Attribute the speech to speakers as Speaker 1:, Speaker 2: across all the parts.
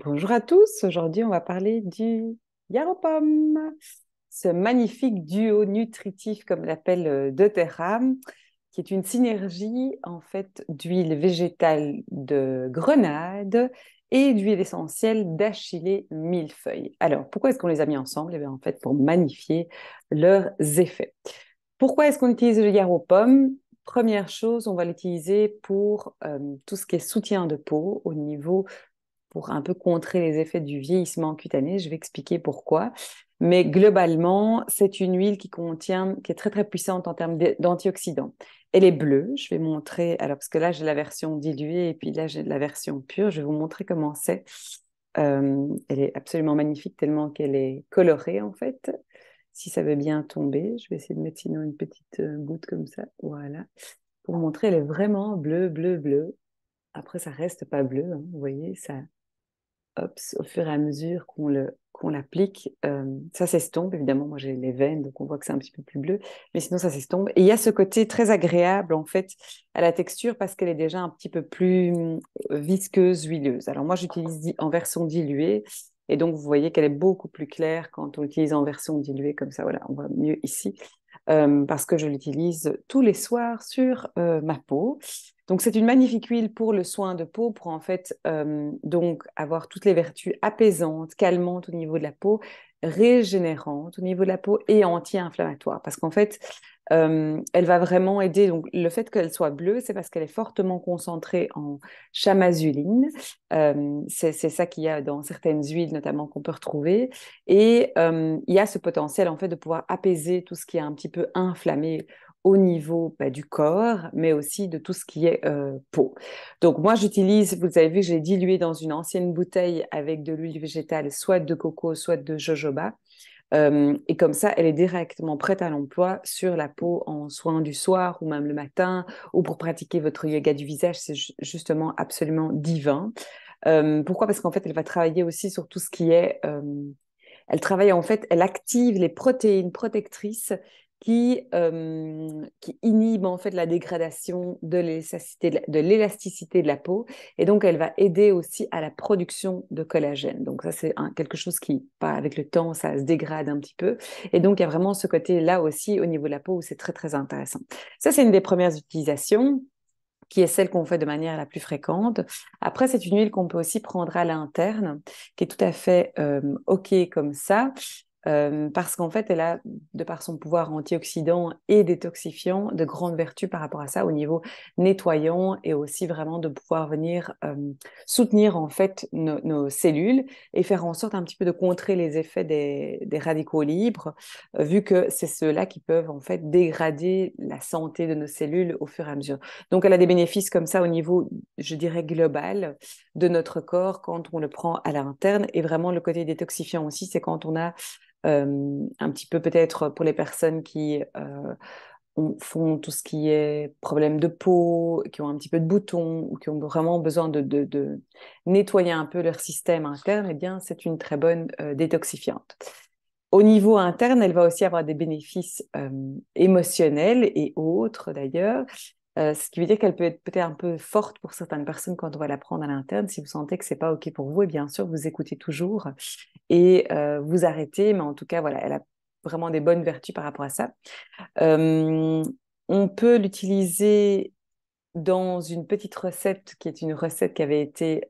Speaker 1: Bonjour à tous, aujourd'hui on va parler du Yaropom, ce magnifique duo nutritif comme l'appelle doTERRA, qui est une synergie en fait d'huile végétale de grenade et d'huile essentielle d'achillée millefeuille. Alors pourquoi est-ce qu'on les a mis ensemble? Eh bien en fait pour magnifier leurs effets. Pourquoi est-ce qu'on utilise le Yaropom? Première chose, on va l'utiliser pour tout ce qui est soutien de peau au niveau pour un peu contrer les effets du vieillissement cutané. Je vais expliquer pourquoi. Mais globalement, c'est une huile qui est très très puissante en termes d'antioxydants. Elle est bleue. Je vais montrer, alors parce que là j'ai la version diluée et puis là j'ai la version pure. Je vais vous montrer comment c'est. Elle est absolument magnifique tellement qu'elle est colorée en fait. Si ça veut bien tomber, je vais essayer de mettre sinon une petite goutte comme ça. Voilà. Pour vous montrer, elle est vraiment bleue, bleue, bleue. Après, ça reste pas bleu, hein. Vous voyez, ça, hop, au fur et à mesure qu'on l'applique, ça s'estompe. Évidemment, moi j'ai les veines, donc on voit que c'est un petit peu plus bleu, mais sinon ça s'estompe. Et il y a ce côté très agréable en fait à la texture parce qu'elle est déjà un petit peu plus visqueuse, huileuse. Alors moi j'utilise en version diluée. Et donc, vous voyez qu'elle est beaucoup plus claire quand on l'utilise en version diluée, comme ça, voilà, on voit mieux ici, parce que je l'utilise tous les soirs sur ma peau. Donc, c'est une magnifique huile pour le soin de peau, pour en fait donc avoir toutes les vertus apaisantes, calmantes au niveau de la peau, régénérantes au niveau de la peau et anti-inflammatoires. Parce qu'en fait, elle va vraiment aider. Donc, le fait qu'elle soit bleue, c'est parce qu'elle est fortement concentrée en chamazuline. C'est ça qu'il y a dans certaines huiles, notamment qu'on peut retrouver. Et il y a ce potentiel en fait de pouvoir apaiser tout ce qui est un petit peu inflammé au niveau du corps, mais aussi de tout ce qui est peau. Donc moi, j'utilise, vous avez vu, je l'ai dilué dans une ancienne bouteille avec de l'huile végétale, soit de coco, soit de jojoba. Et comme ça, elle est directement prête à l'emploi sur la peau en soins du soir ou même le matin, ou pour pratiquer votre yoga du visage, c'est justement absolument divin. Pourquoi? Parce qu'en fait, elle va travailler aussi sur tout ce qui est elle travaille en fait, elle active les protéines protectrices qui inhibent en fait la dégradation de l'élasticité de la peau et donc elle va aider aussi à la production de collagène. Donc ça c'est quelque chose qui, pas avec le temps, ça se dégrade un petit peu et donc il y a vraiment ce côté là aussi au niveau de la peau où c'est très très intéressant. Ça c'est une des premières utilisations qui est celle qu'on fait de manière la plus fréquente. Après, c'est une huile qu'on peut aussi prendre à l'interne, qui est tout à fait OK comme ça, parce qu'en fait, elle a, de par son pouvoir antioxydant et détoxifiant, de grandes vertus par rapport à ça au niveau nettoyant et aussi vraiment de pouvoir venir soutenir en fait nos cellules et faire en sorte un petit peu de contrer les effets des radicaux libres, vu que c'est ceux-là qui peuvent en fait dégrader la santé de nos cellules au fur et à mesure. Donc, elle a des bénéfices comme ça au niveau, je dirais, global de notre corps quand on le prend à l'interne. Et vraiment, le côté détoxifiant aussi, c'est quand on a un petit peu peut-être pour les personnes qui font tout ce qui est problème de peau, qui ont un petit peu de boutons ou qui ont vraiment besoin de nettoyer un peu leur système interne, eh bien, c'est une très bonne détoxifiante. Au niveau interne, elle va aussi avoir des bénéfices émotionnels et autres d'ailleurs. Ce qui veut dire qu'elle peut être peut-être un peu forte pour certaines personnes quand on va la prendre à l'interne. Si vous sentez que c'est pas OK pour vous, et bien sûr, vous écoutez toujours et vous arrêtez. Mais en tout cas, voilà, elle a vraiment des bonnes vertus par rapport à ça. Euh, on peut l'utiliser dans une petite recette qui est une recette qui avait été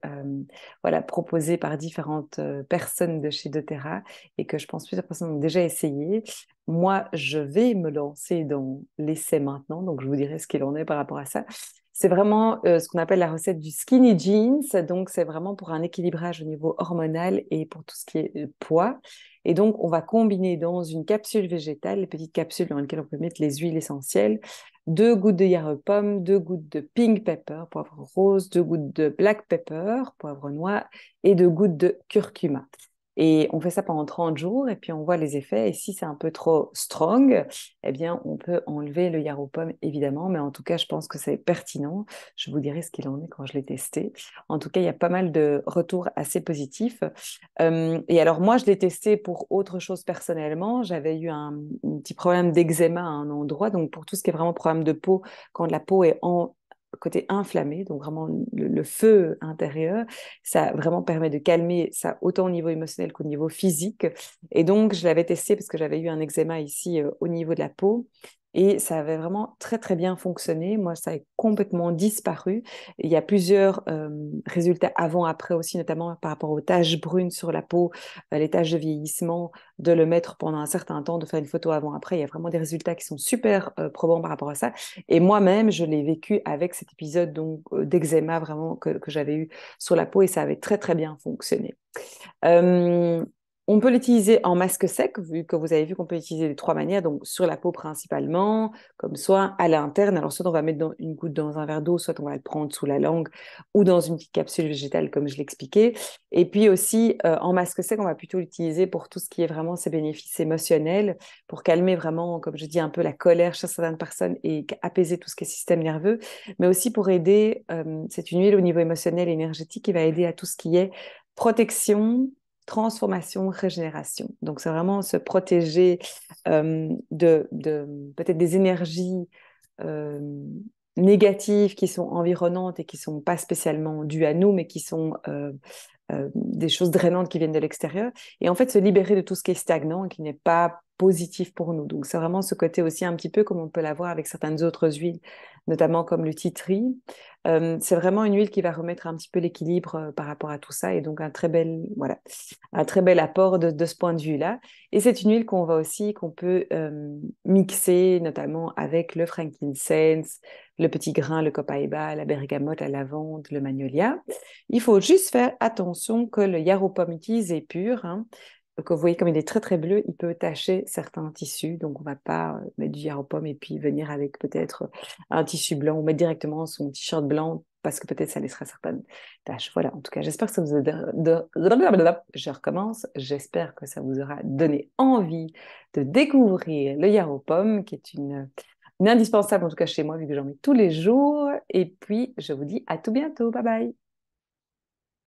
Speaker 1: voilà, proposée par différentes personnes de chez doTERRA et que je pense plusieurs personnes ont déjà essayé. Moi, je vais me lancer dans l'essai maintenant, donc je vous dirai ce qu'il en est par rapport à ça. C'est vraiment ce qu'on appelle la recette du skinny jeans, donc c'est vraiment pour un équilibrage au niveau hormonal et pour tout ce qui est poids. Et donc, on va combiner dans une capsule végétale, les petites capsules dans lesquelles on peut mettre les huiles essentielles, 2 gouttes de yarrow pomme, 2 gouttes de pink pepper, poivre rose, 2 gouttes de black pepper, poivre noir et 2 gouttes de curcuma. Et on fait ça pendant 30 jours et puis on voit les effets. Et si c'est un peu trop strong, eh bien, on peut enlever le yarrow pomme, évidemment. Mais en tout cas, je pense que c'est pertinent. Je vous dirai ce qu'il en est quand je l'ai testé. En tout cas, il y a pas mal de retours assez positifs. Et alors, moi, je l'ai testé pour autre chose personnellement. J'avais eu un petit problème d'eczéma à un endroit. Donc, pour tout ce qui est vraiment problème de peau, quand la peau est côté inflammé, donc vraiment le feu intérieur. Ça vraiment permet de calmer ça autant au niveau émotionnel qu'au niveau physique. Et donc, je l'avais testé parce que j'avais eu un eczéma ici au niveau de la peau. Et ça avait vraiment très, très bien fonctionné. Moi, ça a complètement disparu. Il y a plusieurs résultats avant-après aussi, notamment par rapport aux taches brunes sur la peau, les taches de vieillissement, de le mettre pendant un certain temps, de faire une photo avant-après. Il y a vraiment des résultats qui sont super probants par rapport à ça. Et moi-même, je l'ai vécu avec cet épisode donc d'eczéma vraiment que j'avais eu sur la peau et ça avait très, très bien fonctionné. Euh, on peut l'utiliser en masque sec, vu que vous avez vu qu'on peut l'utiliser de trois manières, donc sur la peau principalement, comme soit à l'interne. Alors, soit on va mettre une goutte dans un verre d'eau, soit on va le prendre sous la langue ou dans une petite capsule végétale, comme je l'expliquais. Et puis aussi, en masque sec, on va plutôt l'utiliser pour tout ce qui est vraiment ses bénéfices émotionnels, pour calmer vraiment, comme je dis, un peu la colère chez certaines personnes et apaiser tout ce qui est système nerveux, mais aussi pour aider, c'est une huile au niveau émotionnel et énergétique qui va aider à tout ce qui est protection, transformation, régénération. Donc, c'est vraiment se protéger de peut-être des énergies euh, négatives qui sont environnantes et qui ne sont pas spécialement dues à nous, mais qui sont des choses drainantes qui viennent de l'extérieur. Et en fait, se libérer de tout ce qui est stagnant et qui n'est pas positif pour nous. Donc, c'est vraiment ce côté aussi un petit peu comme on peut l'avoir avec certaines autres huiles, notamment comme le tea tree. C'est vraiment une huile qui va remettre un petit peu l'équilibre par rapport à tout ça et donc un très bel, voilà, un très bel apport de ce point de vue-là. Et c'est une huile qu'on peut mixer notamment avec le frankincense, le petit grain, le copaïba, la bergamote, la lavande, le magnolia. Il faut juste faire attention que le yarrow pomme utilisé pur, hein, que vous voyez comme il est très très bleu, il peut tacher certains tissus. Donc on ne va pas mettre du yarrow pomme et puis venir avec peut-être un tissu blanc ou mettre directement son t-shirt blanc parce que peut-être ça laissera certaines taches. Voilà, en tout cas, j'espère que ça vous a je recommence. J'espère que ça vous aura donné envie de découvrir le yarrow pomme, qui est une indispensable, en tout cas chez moi, vu que j'en mets tous les jours. Et puis, je vous dis à tout bientôt. Bye bye.